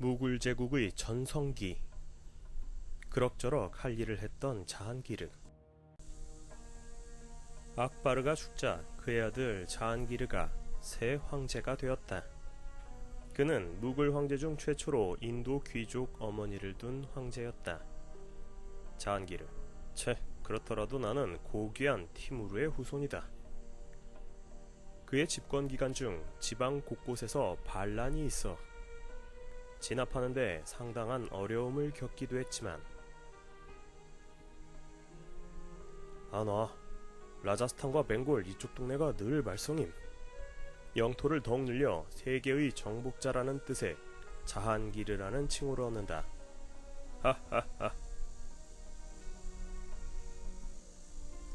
무굴 제국의 전성기. 그럭저럭 할 일을 했던 자한기르. 악바르가 죽자 그의 아들 자한기르가 새 황제가 되었다. 그는 무굴 황제 중 최초로 인도 귀족 어머니를 둔 황제였다. 자한기르. 그렇더라도 나는 고귀한 티무르의 후손이다. 그의 집권 기간 중 지방 곳곳에서 반란이 있어 진압하는데 상당한 어려움을 겪기도 했지만 라자스탄과 벵골 이쪽 동네가 늘 말썽임. 영토를 더욱 늘려 세계의 정복자라는 뜻의 자한기르라는 칭호를 얻는다. 하하하.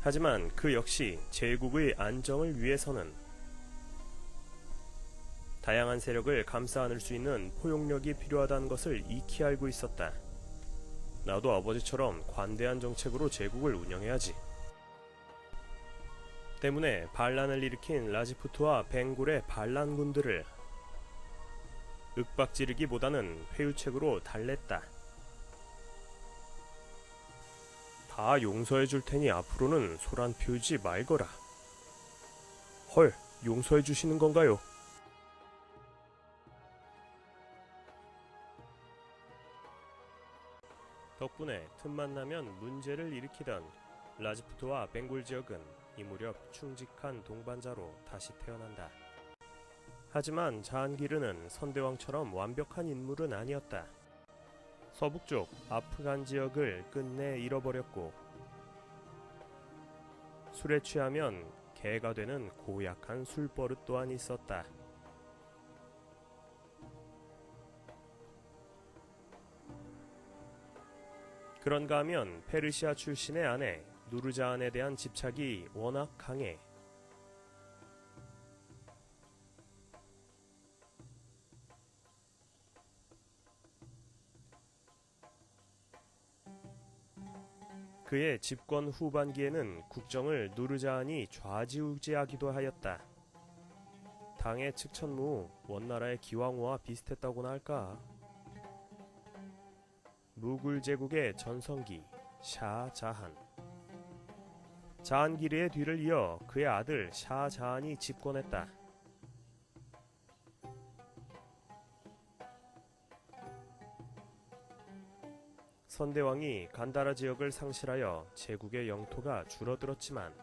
하지만 그 역시 제국의 안정을 위해서는 다양한 세력을 감싸 안을 수 있는 포용력이 필요하다는 것을 익히 알고 있었다. 나도 아버지처럼 관대한 정책으로 제국을 운영해야지. 때문에 반란을 일으킨 라지푸트와 벵골의 반란군들을 윽박지르기보다는 회유책으로 달랬다. 다 용서해 줄 테니 앞으로는 소란 피우지 말거라. 헐, 용서해 주시는 건가요? 덕분에 틈만 나면 문제를 일으키던 라지푸트와 벵골 지역은 이 무렵 충직한 동반자로 다시 태어난다. 하지만 자한기르는 선대왕처럼 완벽한 인물은 아니었다. 서북쪽 아프간 지역을 끝내 잃어버렸고 술에 취하면 개가 되는 고약한 술버릇 또한 있었다. 그런가 하면 페르시아 출신의 아내 누르자한에 대한 집착이 워낙 강해 그의 집권 후반기에는 국정을 누르자한이 좌지우지하기도 하였다. 당의 측천무 원나라의 기왕후와 비슷했다고나 할까. 무굴 제국의 전성기 샤자한. 자한기르의 뒤를 이어 그의 아들 샤자한이 집권했다. 선대왕이 간다라 지역을 상실하여 제국의 영토가 줄어들었지만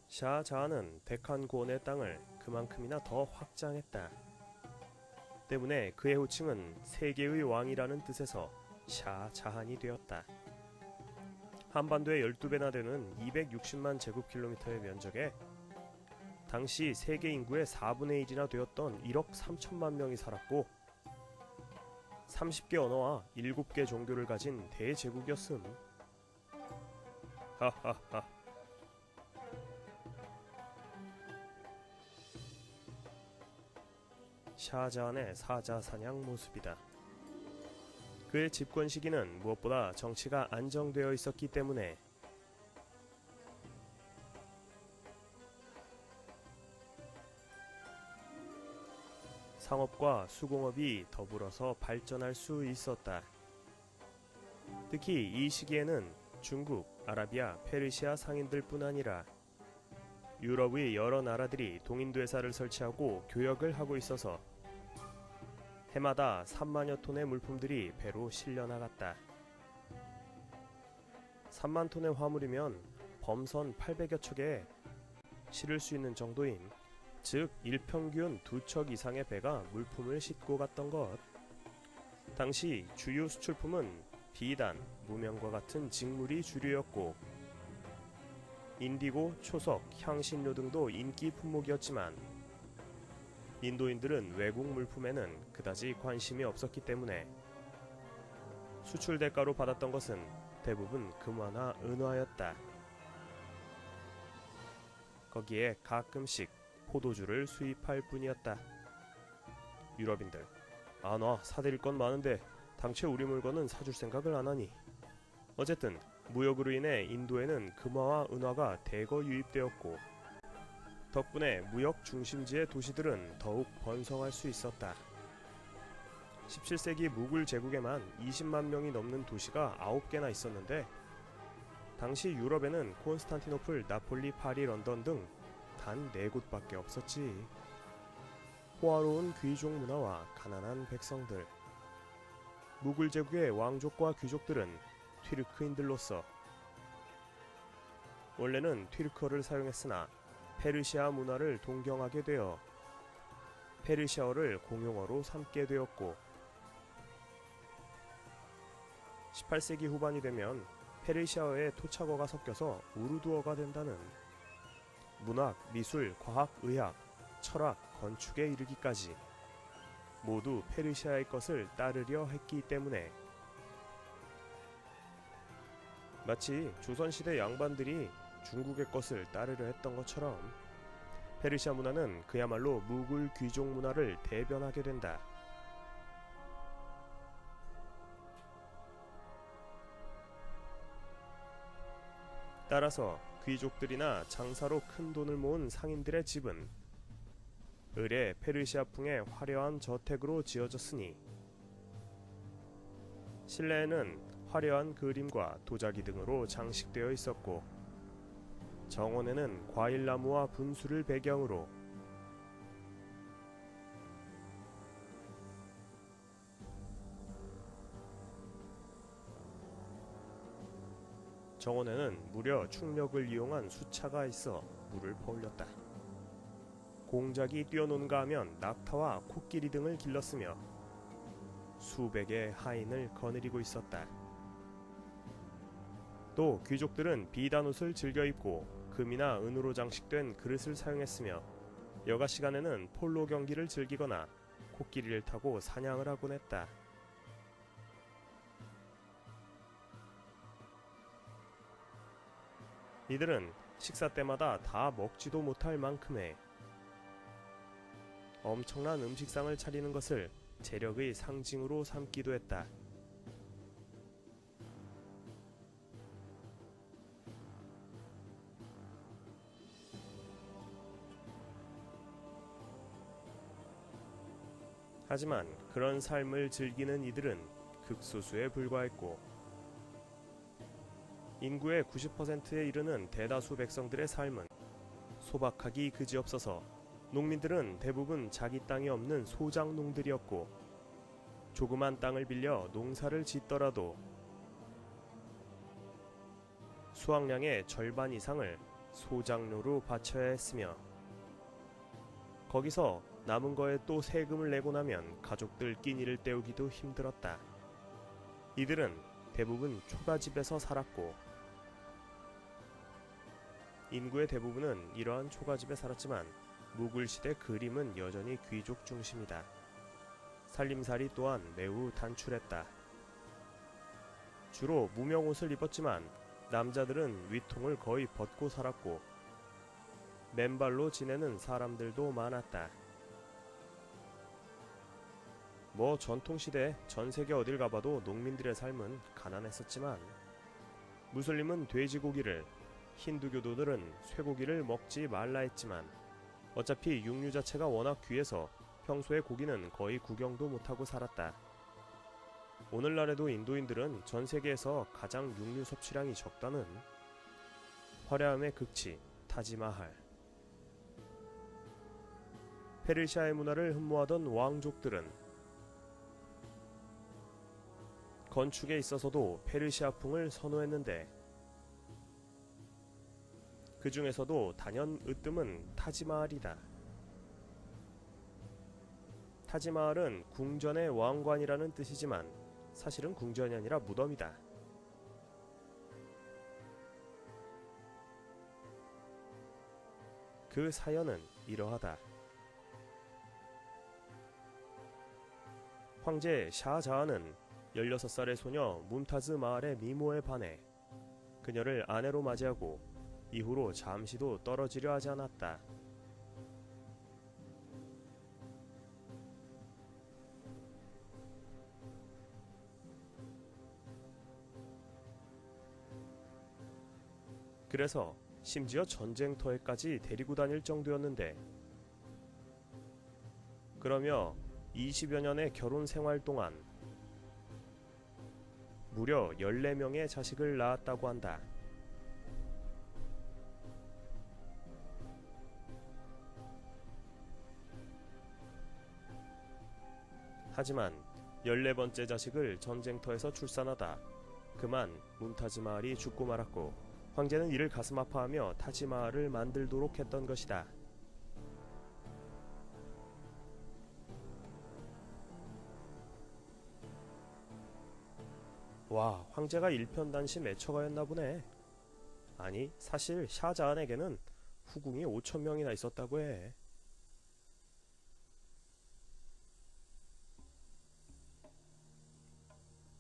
샤자한은 데칸 고원의 땅을 그만큼이나 더 확장했다. 때문에 그의 호칭은 세계의 왕이라는 뜻에서 샤자한이 되었다. 한반도의 12배나 되는 260만 제곱킬로미터의 면적에 당시 세계 인구의 4분의 1이나 되었던 1억 3천만 명이 살았고 30개 언어와 7개 종교를 가진 대제국이었음. 하하하. 샤자한의 사자사냥 모습이다. 그의 집권 시기는 무엇보다 정치가 안정되어 있었기 때문에 상업과 수공업이 더불어서 발전할 수 있었다. 특히 이 시기에는 중국, 아라비아, 페르시아 상인들뿐 아니라 유럽의 여러 나라들이 동인도회사를 설치하고 교역을 하고 있어서 해마다 3만여 톤의 물품들이 배로 실려나갔다. 3만 톤의 화물이면 범선 800여 척에 실을 수 있는 정도인, 즉 일평균 2척 이상의 배가 물품을 싣고 갔던 것. 당시 주요 수출품은 비단, 무명과 같은 직물이 주류였고 인디고, 초석, 향신료 등도 인기 품목이었지만 인도인들은 외국 물품에는 그다지 관심이 없었기 때문에 수출 대가로 받았던 것은 대부분 금화나 은화였다. 거기에 가끔씩 포도주를 수입할 뿐이었다. 유럽인들, 사드릴 건 많은데 당최 우리 물건은 사줄 생각을 안 하니. 어쨌든 무역으로 인해 인도에는 금화와 은화가 대거 유입되었고 덕분에 무역 중심지의 도시들은 더욱 번성할 수 있었다. 17세기 무굴 제국에만 20만 명이 넘는 도시가 9개나 있었는데 당시 유럽에는 콘스탄티노플, 나폴리, 파리, 런던 등 단 4곳밖에 없었지. 호화로운 귀족 문화와 가난한 백성들. 무굴 제국의 왕족과 귀족들은 튀르크인들로서 원래는 튀르크어를 사용했으나 페르시아 문화를 동경하게 되어 페르시아어를 공용어로 삼게 되었고 18세기 후반이 되면 페르시아어에 토착어가 섞여서 우르두어가 된다는 문학, 미술, 과학, 의학, 철학, 건축에 이르기까지 모두 페르시아의 것을 따르려 했기 때문에 마치 조선시대 양반들이 중국의 것을 따르려 했던 것처럼 페르시아 문화는 그야말로 무굴 귀족 문화를 대변하게 된다. 따라서 귀족들이나 장사로 큰 돈을 모은 상인들의 집은 을의 페르시아풍의 화려한 저택으로 지어졌으니 실내에는 화려한 그림과 도자기 등으로 장식되어 있었고 정원에는 과일나무와 분수를 배경으로 정원에는 무려 충력을 이용한 수차가 있어 물을 퍼올렸다. 공작이 뛰어노는가 하면 낙타와 코끼리 등을 길렀으며 수백의 하인을 거느리고 있었다. 또 귀족들은 비단옷을 즐겨 입고 금이나 은으로 장식된 그릇을 사용했으며 여가 시간에는 폴로 경기를 즐기거나 코끼리를 타고 사냥을 하곤 했다. 이들은 식사 때마다 다 먹지도 못할 만큼의 엄청난 음식상을 차리는 것을 재력의 상징으로 삼기도 했다. 하지만 그런 삶을 즐기는 이들은 극소수에 불과했고 인구의 90%에 이르는 대다수 백성들의 삶은 소박하기 그지없어서 농민들은 대부분 자기 땅이 없는 소작농들이었고 조그만 땅을 빌려 농사를 짓더라도 수확량의 절반 이상을 소작료로 바쳐야 했으며 거기서 남은 거에 또 세금을 내고 나면 가족들 끼니를 때우기도 힘들었다. 이들은 대부분 초가집에서 살았고 인구의 대부분은 이러한 초가집에 살았지만 무굴시대 그림은 여전히 귀족 중심이다. 살림살이 또한 매우 단출했다. 주로 무명옷을 입었지만 남자들은 위통을 거의 벗고 살았고 맨발로 지내는 사람들도 많았다. 뭐 전통시대 전세계 어딜 가봐도 농민들의 삶은 가난했었지만 무슬림은 돼지고기를, 힌두교도들은 쇠고기를 먹지 말라 했지만 어차피 육류 자체가 워낙 귀해서 평소에 고기는 거의 구경도 못하고 살았다. 오늘날에도 인도인들은 전 세계에서 가장 육류 섭취량이 적다는 화려함의 극치 타지마할. 페르시아의 문화를 흠모하던 왕족들은 건축에 있어서도 페르시아풍을 선호했는데 그 중에서도 단연 으뜸은 타지마할이다. 타지마할은 궁전의 왕관이라는 뜻이지만 사실은 궁전이 아니라 무덤이다. 그 사연은 이러하다. 황제 샤자한은 16살의 소녀 뭄타즈 마할의 미모에 반해 그녀를 아내로 맞이하고 이후로 잠시도 떨어지려 하지 않았다. 그래서 심지어 전쟁터에까지 데리고 다닐 정도였는데 그러며 20여 년의 결혼 생활 동안 무려 14명의 자식을 낳았다고 한다. 하지만 14번째 자식을 전쟁터에서 출산하다 그만 뭄타즈 마을이 죽고 말았고 황제는 이를 가슴 아파하며 타지 마을을 만들도록 했던 것이다. 와, 황제가 일편단심 애처가였나 보네. 아니, 사실 샤자한에게는 후궁이 5,000명이나 있었다고 해.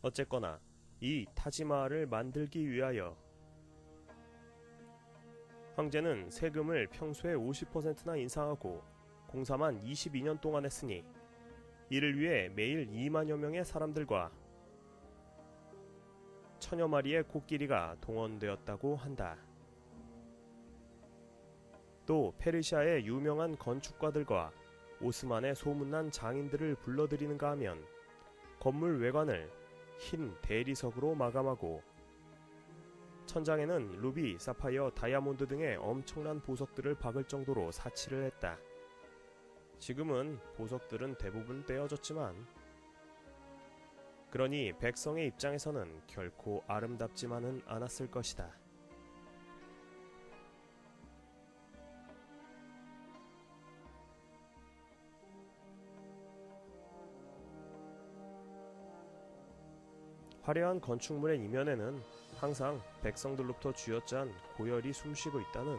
어쨌거나 이 타지마할을 만들기 위하여 황제는 세금을 평소의 50%나 인상하고 공사만 22년 동안 했으니 이를 위해 매일 2만여 명의 사람들과 1000여 마리의 코끼리가 동원되었다고 한다. 또 페르시아의 유명한 건축가들과 오스만의 소문난 장인들을 불러들이는가 하면 건물 외관을 흰 대리석으로 마감하고 천장에는 루비, 사파이어, 다이아몬드 등의 엄청난 보석들을 박을 정도로 사치를 했다. 지금은 보석들은 대부분 떼어졌지만 그러니 백성의 입장에서는 결코 아름답지만은 않았을 것이다. 화려한 건축물의 이면에는 항상 백성들로부터 쥐어짠 고열이 숨쉬고 있다는